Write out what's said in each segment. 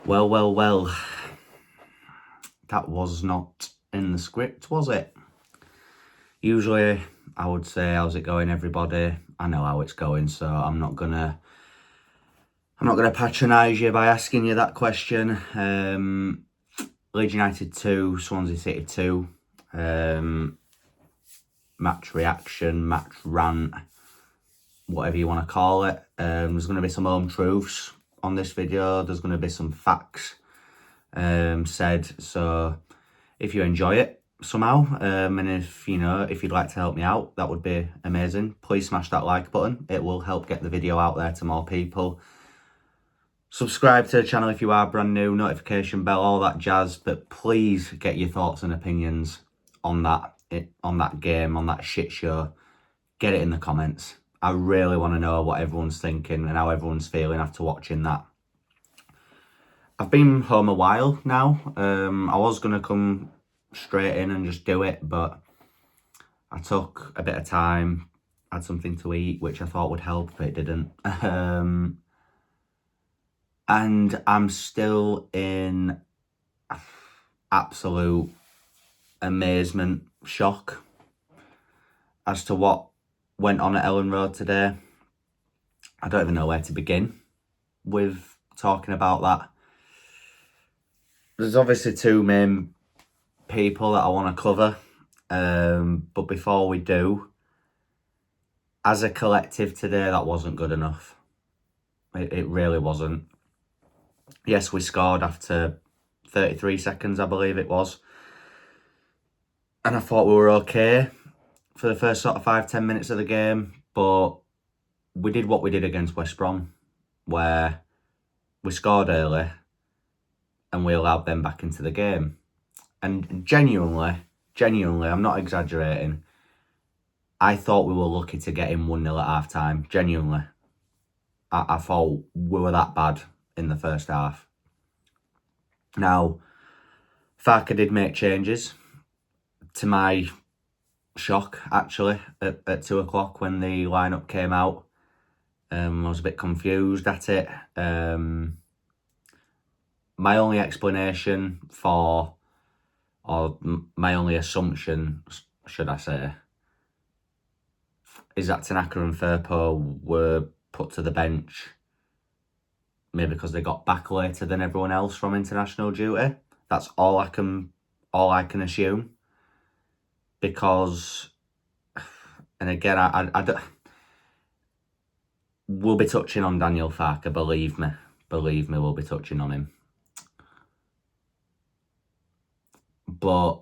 Well. That was not in the script, was it? Usually, I would say, how's it going, everybody? I know how it's going, so I'm not gonna patronise you by asking you that question. Leeds United 2, Swansea City 2. Match reaction, match rant, whatever you want to call it. There's going to be some home truths on this video. There's going to be some facts said. So if you enjoy it somehow, and if you'd like to help me out, that would be amazing. Please smash that like button. It will help get the video out there to more people. Subscribe to the channel if you are brand new, notification bell, all that jazz. But please get your thoughts and opinions on that game, on that shit show. Get it in the comments. I really want to know what everyone's thinking and how everyone's feeling after watching that. I've been home a while now. I was going to come straight in and just do it, but I took a bit of time, had something to eat, which I thought would help, but it didn't. And I'm still in absolute amazement, shock as to what went on at Elland Road today. I don't even know where to begin with talking about that. There's obviously two main people that I want to cover, but before we do, as a collective today, that wasn't good enough. It really wasn't. Yes, we scored after 33 seconds, I believe it was, and I thought we were okay for the first sort of 5-10 minutes of the game, but we did what we did against West Brom, where we scored early and we allowed them back into the game. And genuinely, I'm not exaggerating, I thought we were lucky to get in 1-0 at half-time. Genuinely. I thought we were that bad in the first half. Now, Farke did make changes, to my shock, actually, at 2 o'clock when the lineup came out. I was a bit confused at it. My only explanation for, or my only assumption, should I say, is that Tanaka and Firpo were put to the bench maybe because they got back later than everyone else from international duty. That's all I can assume. Because, and again, I don't, we'll be touching on Daniel Farke, believe me, we'll be touching on him. But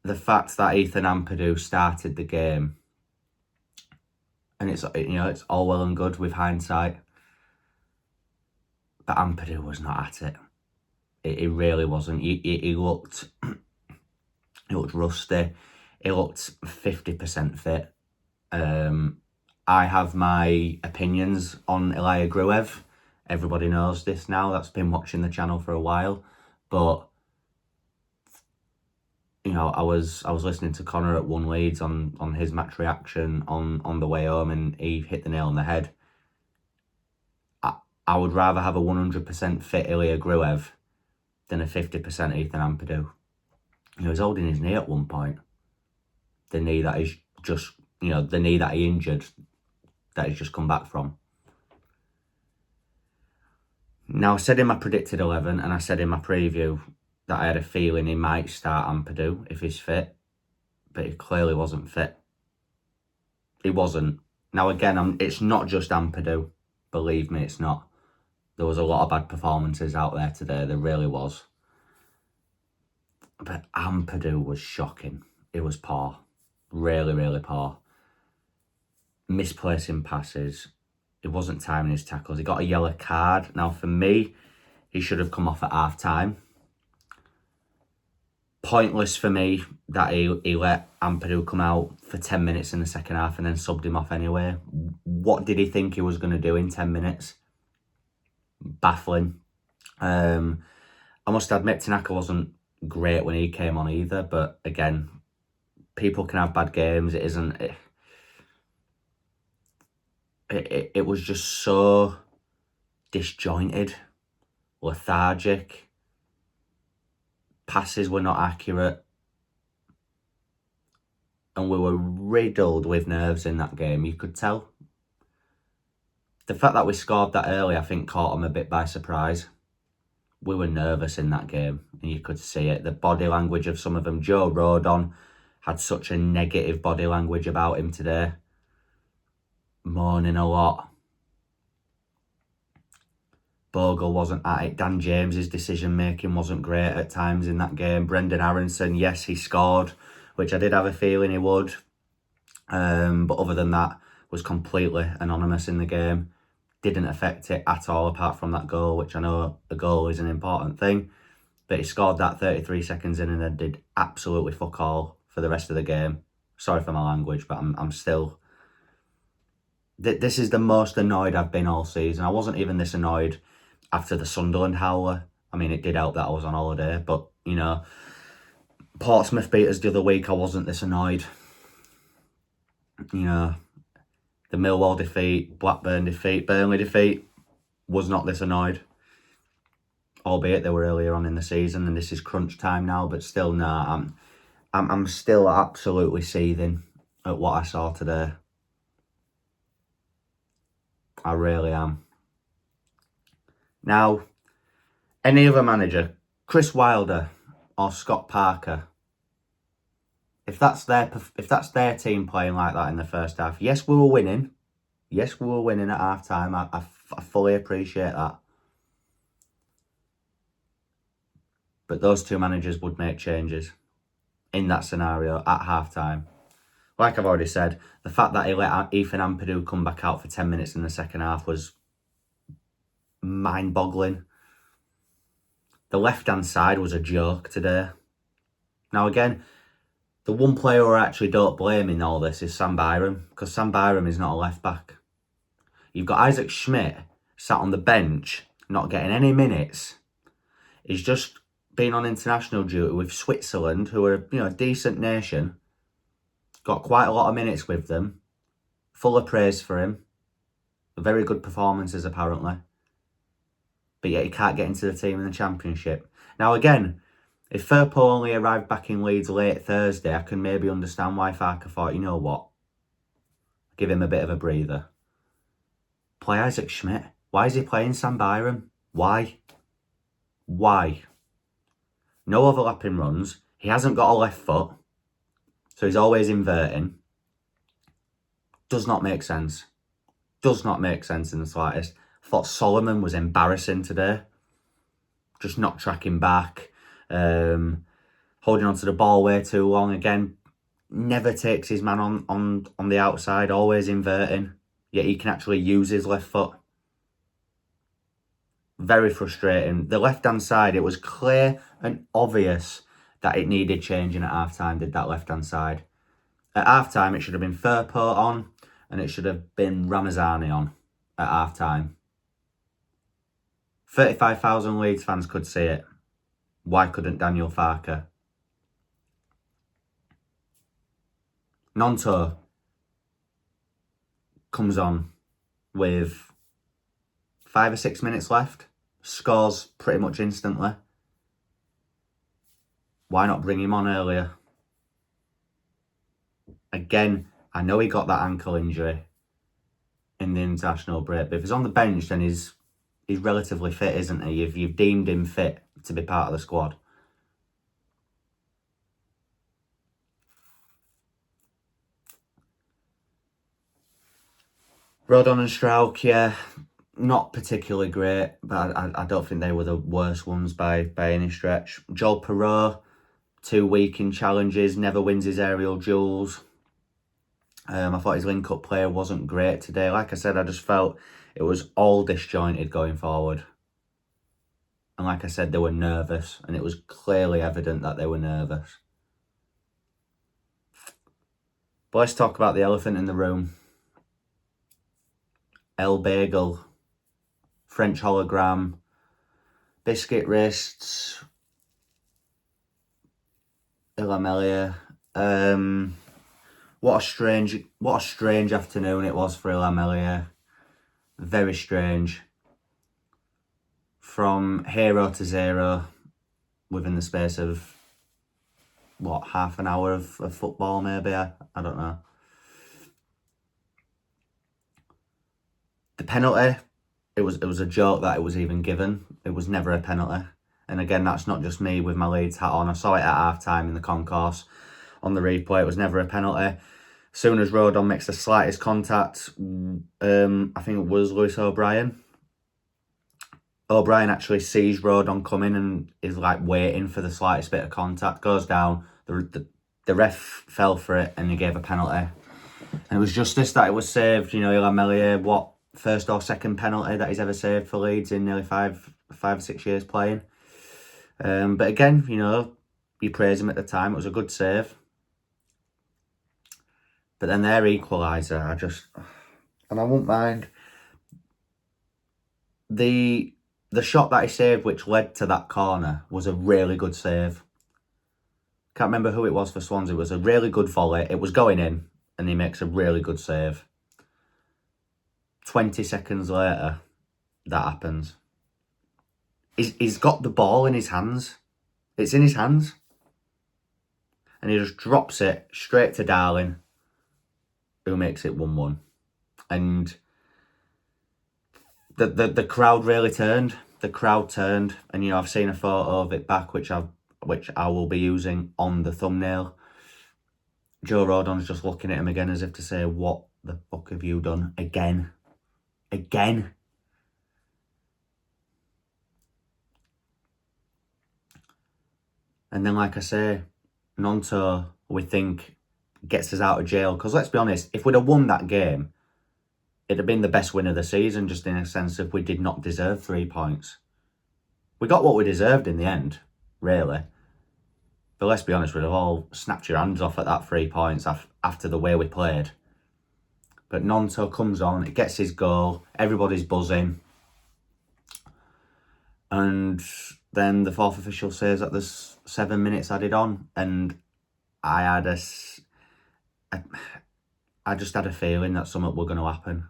the fact that Ampadu started the game, and it's all well and good with hindsight, but Ampadu was not at it. It really wasn't. He looked rusty. He looked 50% fit. I have my opinions on Ilya Gruev. Everybody knows this now, that's been watching the channel for a while. But I was listening to Connor at One Leeds on his match reaction on the way home, and he hit the nail on the head. I would rather have a 100% fit Ilya Gruev than a 50% Ethan Ampadu. He was holding his knee at one point. The knee that is just, the knee that he injured, that he's just come back from. Now, I said in my predicted 11, and I said in my preview, that I had a feeling he might start Ampadu if he's fit, but he clearly wasn't fit. He wasn't. Now, again, it's not just Ampadu. Believe me, it's not. There was a lot of bad performances out there today. There really was. But Ampadu was shocking. It was poor. Really, really poor. Misplacing passes. He wasn't timing his tackles. He got a yellow card. Now, for me, he should have come off at half-time. Pointless for me that he let Ampadu come out for 10 minutes in the second half and then subbed him off anyway. What did he think he was going to do in 10 minutes? Baffling. I must admit, Tanaka wasn't great when he came on either, but again, people can have bad games. It isn't... It was just so disjointed, lethargic. Passes were not accurate. And we were riddled with nerves in that game, you could tell. The fact that we scored that early, I think, caught them a bit by surprise. We were nervous in that game, and you could see it. The body language of some of them. Joe Rodon had such a negative body language about him today. Moaning a lot. Bogle wasn't at it. Dan James's decision-making wasn't great at times in that game. Brendan Aronson, yes, he scored, which I did have a feeling he would. But other than that, was completely anonymous in the game. Didn't affect it at all, apart from that goal, which I know the goal is an important thing. But he scored that 33 seconds in and then did absolutely fuck all for the rest of the game. Sorry for my language, but I'm still... This is the most annoyed I've been all season. I wasn't even this annoyed after the Sunderland howler. I mean, it did help that I was on holiday, but, you know, Portsmouth beat us the other week, I wasn't this annoyed. You know, the Millwall defeat, Blackburn defeat, Burnley defeat, was not this annoyed. Albeit they were earlier on in the season and this is crunch time now, but still, no, I'm still absolutely seething at what I saw today. I really am. Now, any other manager, Chris Wilder or Scott Parker, if that's their team playing like that in the first half, yes, we were winning. Yes, we were winning at half time. I fully appreciate that. But those two managers would make changes in that scenario at half time. Like I've already said, the fact that he let Ethan Ampadu come back out for 10 minutes in the second half was mind-boggling. The left-hand side was a joke today. Now again, the one player who I actually don't blame in all this is Sam Byram, because Sam Byram is not a left-back. You've got Isaac Schmidt sat on the bench, not getting any minutes. He's just been on international duty with Switzerland, who are, you know, a decent nation. Got quite a lot of minutes with them. Full of praise for him. Very good performances, apparently. But yet he can't get into the team in the Championship. Now again, if Farke only arrived back in Leeds late Thursday, I can maybe understand why Farke thought, you know what? Give him a bit of a breather. Play Isaac Schmidt. Why is he playing Sam Byram? Why? Why? No overlapping runs. He hasn't got a left foot. So he's always inverting. Does not make sense. Does not make sense in the slightest. Thought Solomon was embarrassing today. Just not tracking back. Holding onto the ball way too long. Again, never takes his man on the outside. Always inverting. Yet he can actually use his left foot. Very frustrating. The left-hand side, it was clear and obvious that it needed changing at half-time, did that left-hand side. At half-time, it should have been Farke on, and it should have been Ramazani on at half-time. 35,000 Leeds fans could see it. Why couldn't Daniel Farke? Nonto comes on with 5 or 6 minutes left. Scores pretty much instantly. Why not bring him on earlier? Again, I know he got that ankle injury in the international break, but if he's on the bench, then he's relatively fit, isn't he? You've deemed him fit to be part of the squad. Rodon and Strauch, yeah, not particularly great, but I don't think they were the worst ones by any stretch. Joel Perreault, too weak in challenges, never wins his aerial duels. I thought his link-up play wasn't great today. Like I said, I just felt it was all disjointed going forward. And like I said, they were nervous, and it was clearly evident that they were nervous. But let's talk about the elephant in the room. El Bagel, French hologram, biscuit wrists, Illan Meslier. What a strange afternoon it was for Illan Meslier. Very strange. from hero to zero within the space of, what, half an hour of football maybe? I don't know. The penalty, it was a joke that it was even given. It was never a penalty. And again, that's not just me with my Leeds hat on. I saw it at half-time in the concourse on the replay. It was never a penalty. As soon as Rodon makes the slightest contact, I think it was Lewis O'Brien. O'Brien actually sees Rodon coming and is like waiting for the slightest bit of contact. Goes down. The ref fell for it and he gave a penalty. And it was justice that it was saved. You know, Illan Meslier, what, first or second penalty that he's ever saved for Leeds in nearly five or 6 years playing. But again, you know, you praise him at the time. It was a good save. But then their equaliser, and I won't mind. The shot that he saved, which led to that corner, was a really good save. Can't remember who it was for Swansea. It was a really good volley. It was going in, and he makes a really good save. 20 seconds later, that happens. He's got the ball in his hands. It's in his hands. And he just drops it straight to Darling, who makes it 1-1. And the crowd really turned. The crowd turned. And, you know, I've seen a photo of it back, which I will be using on the thumbnail. Joe Rodon's just looking at him again as if to say, what the fuck have you done? Again. And then, like I say, Nonto, we think, gets us out of jail. Because let's be honest, if we'd have won that game, it'd have been the best win of the season, just in a sense of we did not deserve 3 points. We got what we deserved in the end, really. But let's be honest, we'd have all snapped your hands off at that 3 points after the way we played. But Nonto comes on, it gets his goal, everybody's buzzing. And then the fourth official says that there's 7 minutes added on. And I just had a feeling that something were going to happen.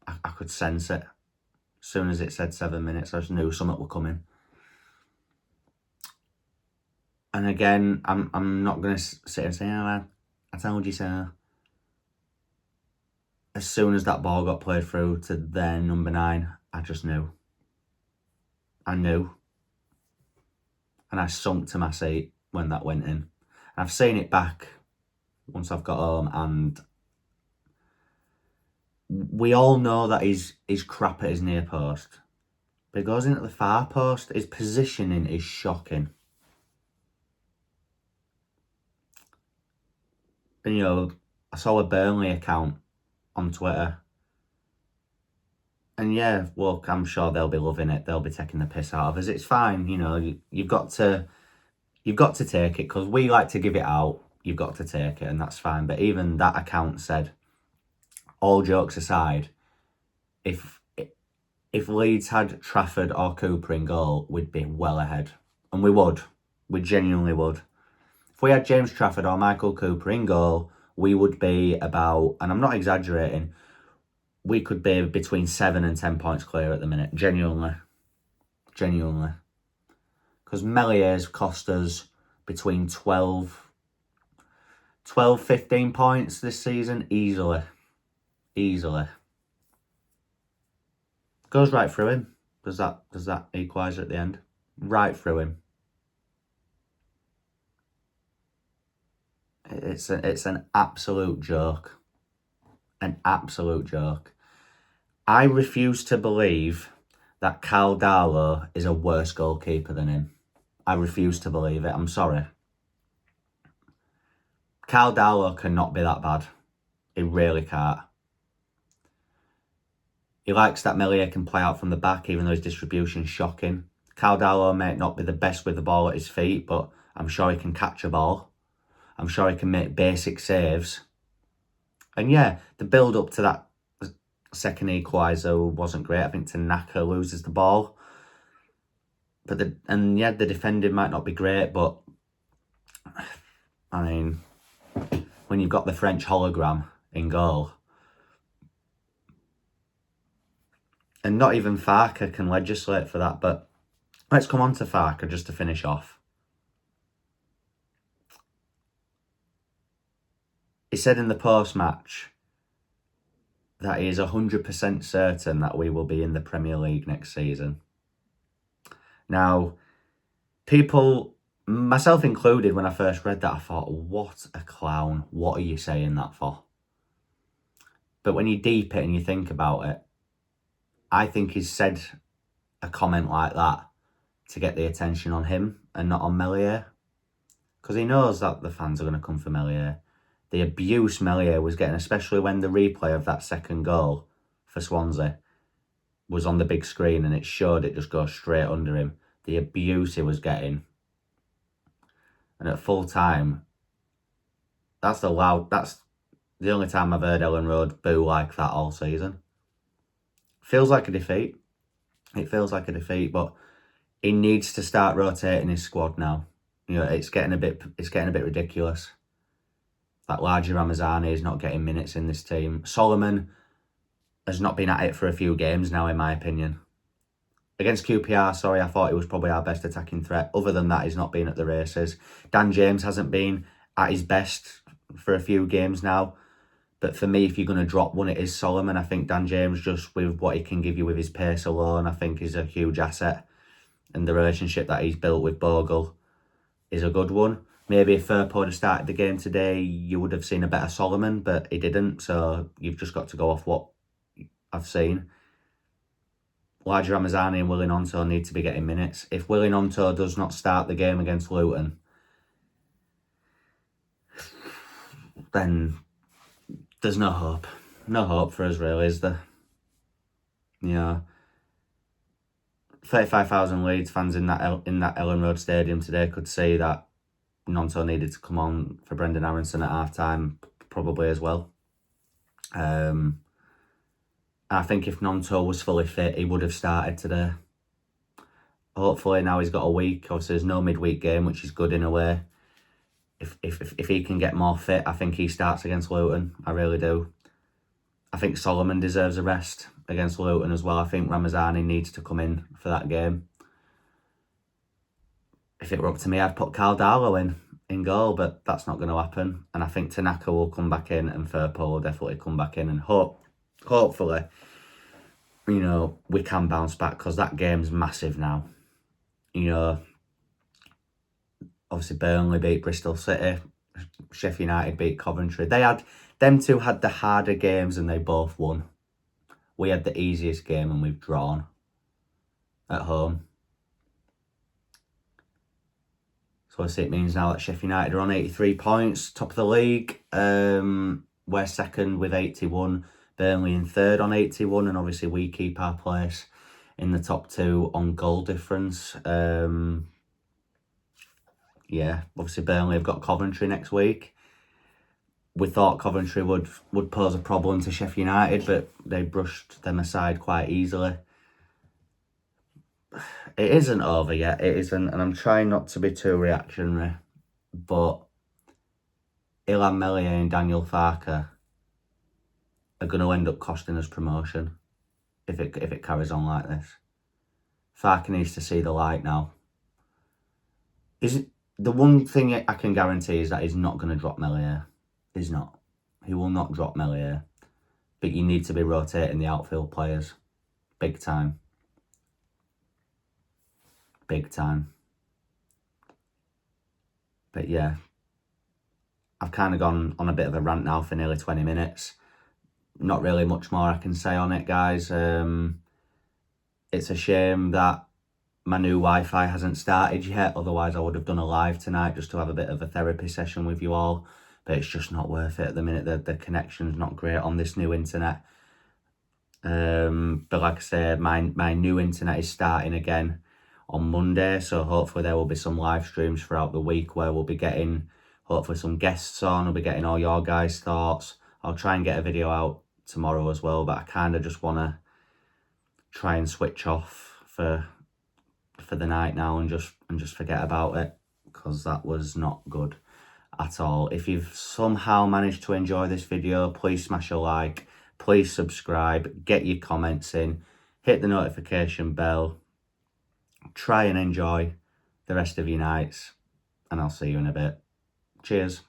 I could sense it. As soon as it said 7 minutes, I just knew something were coming. And again, I'm not going to sit and say, oh, I told you so. As soon as that ball got played through to their number 9, I just knew. I knew. And I sunk to my seat when that went in. I've seen it back once I've got home, and we all know that he's crap at his near post. But he goes in at the far post. His positioning is shocking. And, you know, I saw a Burnley account on Twitter. And yeah, well, I'm sure they'll be loving it. They'll be taking the piss out of us. It's fine, you know. You've got to take it, because we like to give it out. You've got to take it, and that's fine. But even that account said, all jokes aside, if Leeds had Trafford or Cooper in goal, we'd be well ahead. And we would. We genuinely would. If we had James Trafford or Michael Cooper in goal, we would be about, and I'm not exaggerating, we could be between 7 and 10 points clear at the minute. Genuinely. Because Mellier's cost us between 12, 15 points this season, easily. Goes right through him. Does that equaliser at the end? Right through him. It's an absolute joke. An absolute joke. I refuse to believe that Carl Darlow is a worse goalkeeper than him. I refuse to believe it. I'm sorry. Carl Darlow cannot be that bad. He really can't. He likes that Meslier can play out from the back, even though his distribution's shocking. Carl Darlow may not be the best with the ball at his feet, but I'm sure he can catch a ball. I'm sure he can make basic saves. And yeah, the build-up to that second equaliser wasn't great. I think Tanaka loses the ball. But the defending might not be great, but I mean, when you've got the French hologram in goal, And not even Farke can legislate for that. But let's come on to Farke just to finish off. He said in the post-match that he is 100% certain that we will be in the Premier League next season. Now, people, myself included, when I first read that, I thought, what a clown. What are you saying that for? But when you deep it and you think about it, I think he's said a comment like that to get the attention on him and not on Meslier. Because he knows that the fans are going to come for Meslier. The abuse Meslier was getting, especially when the replay of that second goal for Swansea was on the big screen and it showed it just go straight under him. The abuse he was getting. And at full time, that's the only time I've heard Elland Road boo like that all season. Feels like a defeat. It feels like a defeat, but he needs to start rotating his squad now. You know, it's getting a bit ridiculous. That Larger Ramazani is not getting minutes in this team. Solomon has not been at it for a few games now, in my opinion. Against QPR, sorry, I thought he was probably our best attacking threat. Other than that, he's not been at the races. Dan James hasn't been at his best for a few games now. But for me, if you're going to drop one, it is Solomon. I think Dan James, just with what he can give you with his pace alone, I think is a huge asset. And the relationship that he's built with Bogle is a good one. Maybe if Farke had started the game today, you would have seen a better Solomon, but he didn't. So you've just got to go off what I've seen. Larger Ramazani and Willing Onto need to be getting minutes. If Willing Onto does not start the game against Luton, then there's no hope. No hope for us, really, is there? You know, 35,000 Leeds fans in that Elland Road stadium today could see that Nonto needed to come on for Brendan Aronson at half-time, probably as well. I think if Nonto was fully fit, he would have started today. Hopefully now he's got a week. Obviously there's no midweek game, which is good in a way. If he can get more fit, I think he starts against Luton. I really do. I think Solomon deserves a rest against Luton as well. I think Ramazani needs to come in for that game. If it were up to me, I'd put Carl Darlow in goal, but that's not going to happen. And I think Tanaka will come back in and Farke will definitely come back in. And hopefully, you know, we can bounce back because that game's massive now. You know, obviously Burnley beat Bristol City. Sheffield United beat Coventry. Them two had the harder games and they both won. We had the easiest game and we've drawn at home. So it means now that Sheffield United are on 83 points, top of the league. We're second with 81. Burnley in third on 81. And obviously we keep our place in the top two on goal difference. Yeah, obviously Burnley have got Coventry next week. We thought Coventry would pose a problem to Sheffield United, but they brushed them aside quite easily. It isn't over yet, it isn't, and I'm trying not to be too reactionary, but Illan Meslier and Daniel Farke are going to end up costing us promotion if it carries on like this. Farke needs to see the light now. The one thing I can guarantee is that he's not going to drop Meslier. He's not. He will not drop Meslier. But you need to be rotating the outfield players. Big time. Big time. But yeah, I've kind of gone on a bit of a rant now for nearly 20 minutes. Not really much more I can say on it, guys. It's a shame that my new Wi-Fi hasn't started yet. Otherwise, I would have done a live tonight just to have a bit of a therapy session with you all. But it's just not worth it at the minute. The connection's not great on this new internet. But like I said, my new internet is starting again on Monday. So hopefully there will be some live streams throughout the week where we'll be getting hopefully some guests on. We'll be getting all your guys' thoughts. I'll try and get a video out tomorrow as well. But I kind of just want to try and switch off for the night now and just forget about it, because that was not good at all. If you've somehow managed to enjoy this video, please smash a like, please subscribe, get your comments in, hit the notification bell, try and enjoy the rest of your nights, and I'll see you in a bit. Cheers.